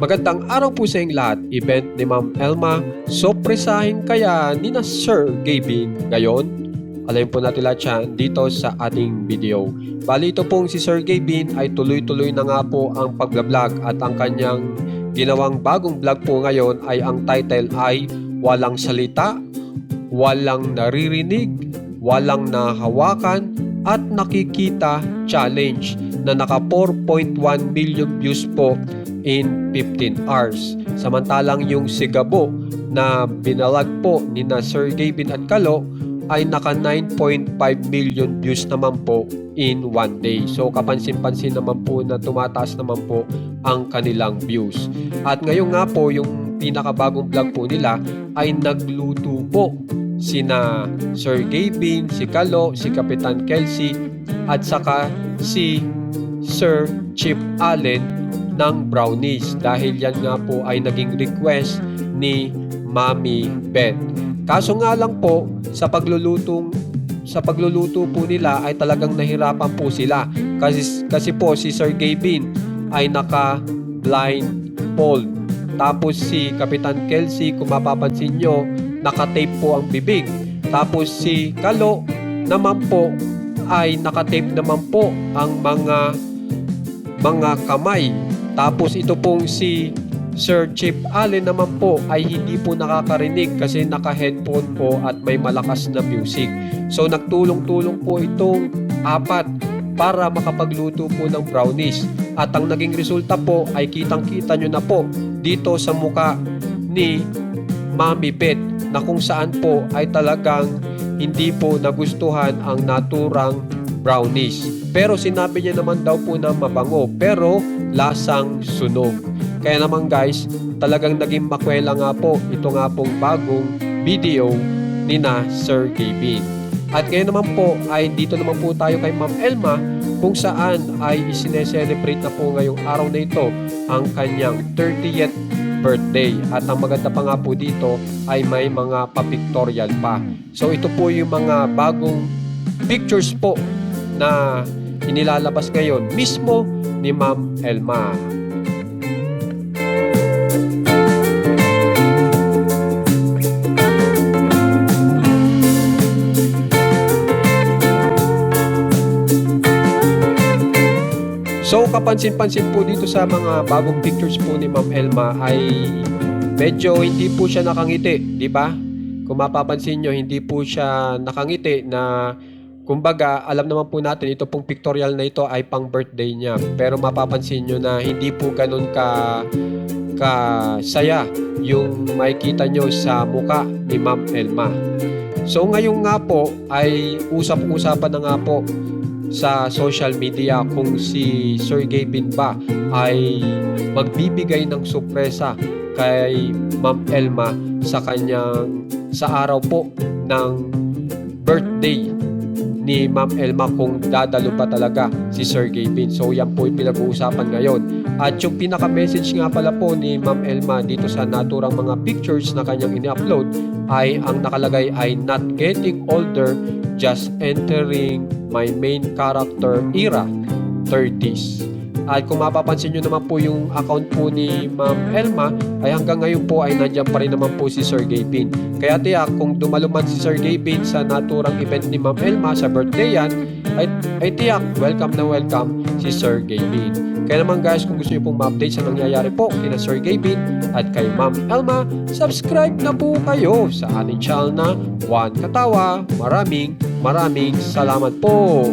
Magandang araw po sa inyong lahat. Event ni Ma'am Elma. Sorpresahin kaya ni na Sir Gavin ngayon? Alamin po natin lahat yan dito sa ating video. Bali ito pong si Sir Gavin ay tuloy-tuloy na nga po ang pagbablog at ang kanyang ginawang bagong vlog po ngayon ay ang title ay Walang Salita, Walang Naririnig, Walang Nahawakan at Nakikita Challenge na naka 4.1 million views po in 15 hours. Samantalang yung Sigabo na binalag po ni na Sir Gavin at Kalo ay naka 9.5 million views naman po in 1 day. So kapansin-pansin naman po na tumataas naman po ang kanilang views. At ngayon nga po yung pinakabagong vlog po nila ay nagluto po sina Sir Gavin, si Kalo, si Kapitan Kelsey at saka si Sir Chip Allen ng brownies dahil yan nga po ay naging request ni Mami Beth. Kaso nga lang po sa pagluluto po nila ay talagang nahirapan po sila kasi po si Sir Gavin ay naka blindfold. Tapos si Kapitan Kelsey, kung mapapansin nyo, naka-tape po ang bibig. Tapos si Kalo naman po ay naka-tape naman po ang mga kamay. Tapos ito pong si Sir Chip Allen naman po ay hindi po nakakarinig kasi naka-headphone po at may malakas na music. So nagtulong-tulong po itong apat para makapagluto po ng brownies. At ang naging resulta po ay kitang-kita nyo na po dito sa muka ni Mami Beth na kung saan po ay talagang hindi po nagustuhan ang naturang brownies. Pero sinabi niya naman daw po na mabango pero lasang sunog. Kaya naman guys, talagang naging makwela nga po ito nga pong bagong video ni na Sir Gavin. At ngayon naman po ay dito naman po tayo kay Ma'am Elma kung saan ay isineselebrate na po ngayong araw na ito ang kanyang 30th birthday. At ang maganda pa nga po dito ay may mga pa-pictorial pa. So ito po yung mga bagong pictures po na inilalabas ngayon mismo ni Ma'am Elma. So kapansin-pansin po dito sa mga bagong pictures po ni Ma'am Elma ay medyo hindi po siya nakangiti, di ba? Kung mapapansin nyo, hindi po siya nakangiti na kumbaga, alam naman po natin ito pong pictorial na ito ay pang birthday niya. Pero mapapansin nyo na hindi po ganun ka saya yung makikita nyo sa muka ni Ma'am Elma. So ngayon nga po ay usap-usapan na nga po sa social media kung si Sir Gavin ba ay magbibigay ng sorpresa kay Ma'am Elma sa araw po ng birthday ni Ma'am Elma kung dadalo pa talaga si Sir Gavin. So yan po yung pinag-uusapan ngayon. At yung pinaka-message nga pala po ni Ma'am Elma dito sa naturang mga pictures na kanyang ini-upload ay ang nakalagay ay not getting older, just entering my main character era, 30s. At kung mapapansin nyo naman po yung account po ni Ma'am Elma ay hanggang ngayon po ay nandiyan pa rin naman po si Sir Gavin. Kaya tiyak kung dumaluman si Sir Gavin sa naturang event ni Ma'am Elma sa birthday yan ay tiyak welcome na welcome si Sir Gavin. Kaya naman guys, kung gusto nyo pong ma-update sa nangyayari po kina Sir Gavin at kay Ma'am Elma, subscribe na po kayo sa ating channel na One Katawa. Maraming salamat po.